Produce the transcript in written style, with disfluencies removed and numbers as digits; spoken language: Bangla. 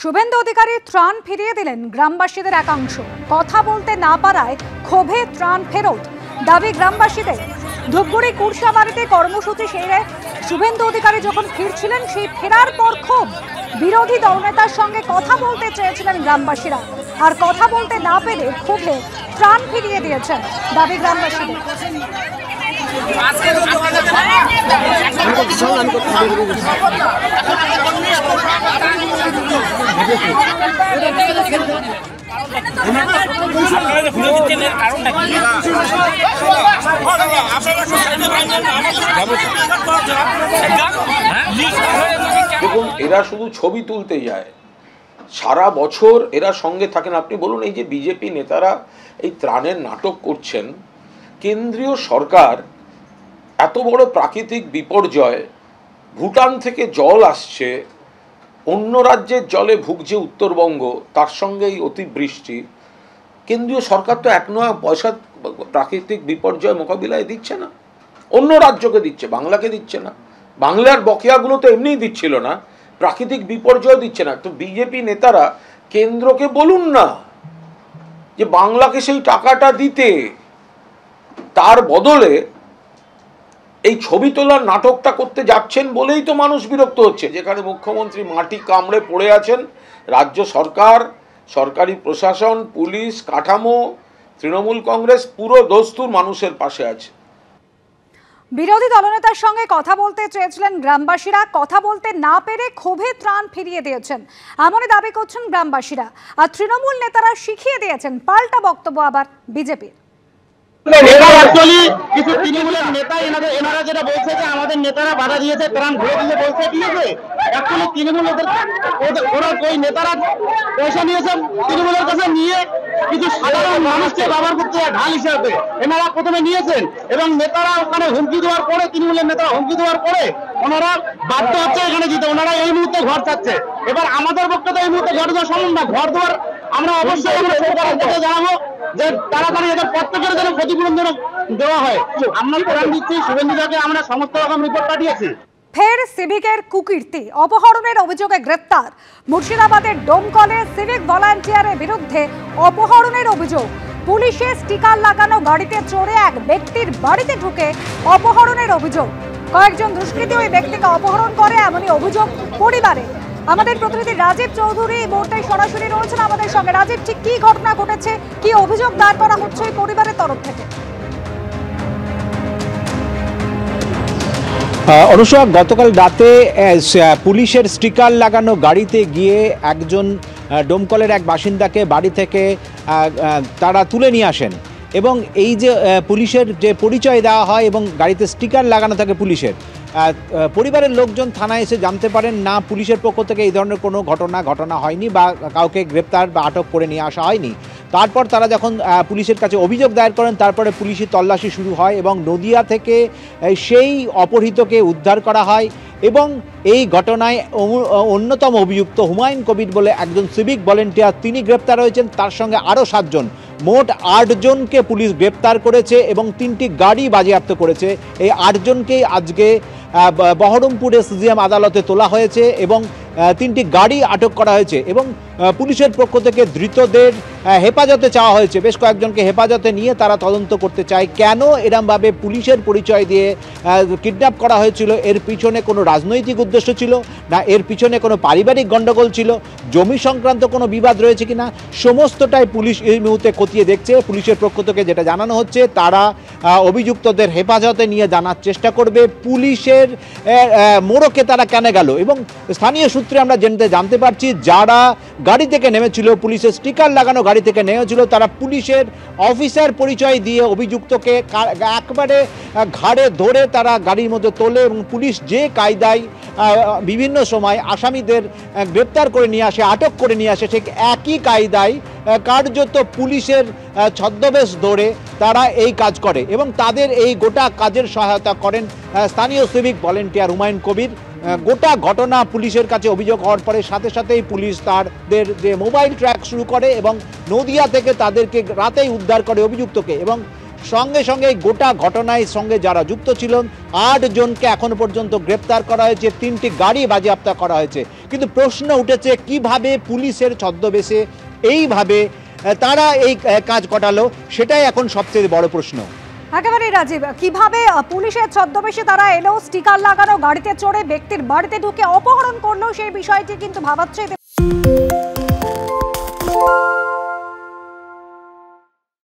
শুভেন্দু অধিকারী ত্রাণ ফিরিয়ে দিলেন গ্রামবাসীদের একাংশ। কথা বলতে না পারায় ক্ষোভে ত্রাণ ফেরত দাবি গ্রামবাসীদের। ধূপগুড়ি কুরসাবাড়িতে কর্মসূচি সেরে শুভেন্দু অধিকারী যখন ফিরছিলেন, সেই ফেরার পর ক্ষোভ। বিরোধী দলনেতার সঙ্গে কথা বলতে চেয়েছিলেন গ্রামবাসীরা, আর কথা বলতে না পেরে ক্ষোভে ত্রাণ ফিরিয়ে দিয়েছেন দাবি গ্রামবাসীদের। দেখুন, এরা শুধু ছবি তুলতে যায়, সারা বছর এরা সঙ্গে থাকেন। আপনি বলুন, এই যে বিজেপি নেতারা এই ত্রাণের নাটক করছেন, কেন্দ্রীয় সরকার এত বড় প্রাকৃতিক বিপর্যয়, ভুটান থেকে জল আসছে, অন্য রাজ্যের জলে ভুগছে উত্তরবঙ্গ, তার সঙ্গে এই অতিবৃষ্টি, কেন্দ্রীয় সরকার তো এক নয়া পয়সা প্রাকৃতিক বিপর্যয় মোকাবিলায় দিচ্ছে না। অন্য রাজ্যকে দিচ্ছে, বাংলাকে দিচ্ছে না। বাংলার বকেয়াগুলো তো এমনিই দিচ্ছিল না, প্রাকৃতিক বিপর্যয় দিচ্ছে না। তো বিজেপি নেতারা কেন্দ্রকে বলুন না যে বাংলাকে সেই টাকাটা দিতে, তার বদলে এই ছবি তোলার নাটকটা করতে যাচ্ছেন বলেই তো মানুষ বিরক্ত হচ্ছে। যেখানে মুখ্যমন্ত্রী মাটি কামড়ে পড়ে আছেন, রাজ্য সরকার, সরকারি প্রশাসন, পুলিশ, কাঠামো, তৃণমূল কংগ্রেস পুরো দস্তুর মানুষের পাশে আছে। বিরোধী দলনেতার সঙ্গে কথা বলতে চেয়েছিলেন গ্রামবাসীরা, কথা বলতে না পেরে ক্ষোভে ত্রাণ ফিরিয়ে দিয়েছেন এমনই দাবি করছেন গ্রামবাসীরা। আর তৃণমূল নেতারা শিখিয়ে দিয়েছেন পাল্টা বক্তব্য আবার বিজেপির। কিছু তৃণমূলের নেতা এনারা যেটা বলছে যে আমাদের নেতারা বাধা দিয়েছে, ত্রাণ ঘুরে দিতে বলছে, ঠিক আছে। এখন তৃণমূল ওরা ওই নেতারা পয়সা নিয়েছে তৃণমূলের কাছে, নিয়ে কিছু সাধারণ মানুষকে ব্যবহার করতে ঢাল হিসাবে এনারা প্রথমে নিয়েছেন, এবং নেতারা ওখানে হুমকি দেওয়ার পরে, তৃণমূলের নেতারা হুমকি দেওয়ার পরে ওনারা বাধ্য হচ্ছে এখানে দিতে। ওনারা এই মুহূর্তে ঘর চাচ্ছে। এবার আমাদের পক্ষে তো এই মুহূর্তে ঘর দেওয়া সম্ভব না। ঘর দেওয়ার আমরা অবশ্যই সরকারের কাছে জানাবো যে তাড়াতাড়ি এদের প্রত্যেকের যেন ক্ষতিপূরণ দেওয়া হয়। আমরা প্রাণ দিচ্ছি, শুভেন্দুদাকে আমরা সমস্ত রকম রিপোর্ট পাঠিয়েছি। ফের সিভিকের কুকীর্তি, অপহরণের অভিযোগে গ্রেপ্তার। মুর্শিদাবাদের ডোমকলে সিভিক ভলান্টিয়ারের বিরুদ্ধে অপহরণের অভিযোগ। পুলিশের স্টিকার লাগানো গাড়িতে চড়ে এক ব্যক্তির বাড়িতে ঢুকে অপহরণের অভিযোগ। কয়েকজন দুষ্কৃতী ওই ব্যক্তিকে অপহরণ করে এমনই অভিযোগ পরিবারে। আমাদের প্রতিনিধি রাজীব চৌধুরী এই মুহূর্তে সরাসরি রয়েছেন আমাদের সঙ্গে। রাজীব, ঠিক কি ঘটনা ঘটেছে, কি অভিযোগ দায়ের করা হচ্ছে এই পরিবারের তরফ থেকে? অনুষা, গতকাল রাতে পুলিশের স্টিকার লাগানো গাড়িতে গিয়ে একজন ডোমকলের এক বাসিন্দাকে বাড়ি থেকে তারা তুলে নিয়ে আসেন, এবং এই যে পুলিশের যে পরিচয় দেওয়া হয় এবং গাড়িতে স্টিকার লাগানো থাকে পুলিশের, পরিবারের লোকজন থানায় এসে জানতে পারেন না পুলিশের পক্ষ থেকে এই ধরনের কোনো ঘটনা হয়নি বা কাউকে গ্রেপ্তার বা আটক করে নিয়ে আসা হয়নি। তারপর তারা যখন পুলিশের কাছে অভিযোগ দায়ের করেন, তারপরে পুলিশি তল্লাশি শুরু হয় এবং নদিয়া থেকে সেই অপহৃতকে উদ্ধার করা হয়। এবং এই ঘটনায় অন্যতম অভিযুক্ত হুমায়ুন কবির বলে একজন সিভিক ভলেন্টিয়ার, তিনি গ্রেপ্তার হয়েছেন। তার সঙ্গে আরও 7 জন, মোট 8 জনকে পুলিশ গ্রেপ্তার করেছে এবং 3টি গাড়ি বাজেয়াপ্ত করেছে। এই 8 জনকেই আজকে বহরমপুরে সিজিএম আদালতে তোলা হয়েছে এবং 3টি গাড়ি আটক করা হয়েছে, এবং পুলিশের পক্ষ থেকে ধৃতদের হেফাজতে চাওয়া হয়েছে। বেশ কয়েকজনকে হেফাজতে নিয়ে তারা তদন্ত করতে চায় কেন এরমভাবে পুলিশের পরিচয় দিয়ে কিডন্যাপ করা হয়েছিল। এর পিছনে কোনো রাজনৈতিক উদ্দেশ্য ছিল না, এর পিছনে কোনো পারিবারিক গণ্ডগোল ছিল, জমি সংক্রান্ত কোনো বিবাদ রয়েছে কিনা, সমস্তটাই পুলিশ এই মুহূর্তে খতিয়ে দেখছে। পুলিশের পক্ষ থেকে যেটা জানানো হচ্ছে, তারা অভিযুক্তদের হেফাজতে নিয়ে জানার চেষ্টা করবে পুলিশের মোড়কে তারা কেন গেল। এবং স্থানীয় সূত্রে আমরা জানতে পারছি, যারা গাড়ি থেকে নেমেছিল, পুলিশের স্টিকার লাগানো গাড়ি থেকে নেমেছিল, তারা পুলিশের অফিসার পরিচয় দিয়ে অভিযুক্তকে একবারে ঘাড়ে ধরে তারা গাড়ির মধ্যে তোলে, এবং পুলিশ যে কায়দায় বিভিন্ন সময় আসামিদের গ্রেপ্তার করে নিয়ে আসে, আটক করে নিয়ে আসে, ঠিক একই কায়দায় কার্যত পুলিশের ছদ্মবেশ ধরে তারা এই কাজ করে, এবং তাদের এই গোটা কাজের সহায়তা করেন স্থানীয় সিভিক ভলেন্টিয়ার হুমায়ুন কবির। গোটা ঘটনা পুলিশের কাছে অভিযোগ হওয়ার পরে সাথে সাথেই পুলিশ তাদের যে মোবাইল ট্র্যাক শুরু করে এবং নদিয়া থেকে তাদেরকে রাতেই উদ্ধার করে অভিযুক্তকে। এবং সঙ্গে সঙ্গে এই গোটা ঘটনায় সঙ্গে যারা যুক্ত ছিলেন 8 জনকে এখনো পর্যন্ত গ্রেপ্তার করা হয়েছে, 3টি গাড়ি বাজেয়াপ্ত করা হয়েছে। কিন্তু প্রশ্ন উঠেছে কিভাবে পুলিশের ছদ্মবেশে এইভাবে তারা এই কাজ ঘটালো, সেটাই এখন সবচেয়ে বড় প্রশ্ন। একেবারে রাজীব, কিভাবে পুলিশের ছদ্মবেশে তারা এলো, স্টিকার লাগানো গাড়িতে চড়ে ব্যক্তির বাড়িতে ঢুকে অপহরণ করলো, সেই বিষয়টি কিন্তু ভাবাচ্ছে।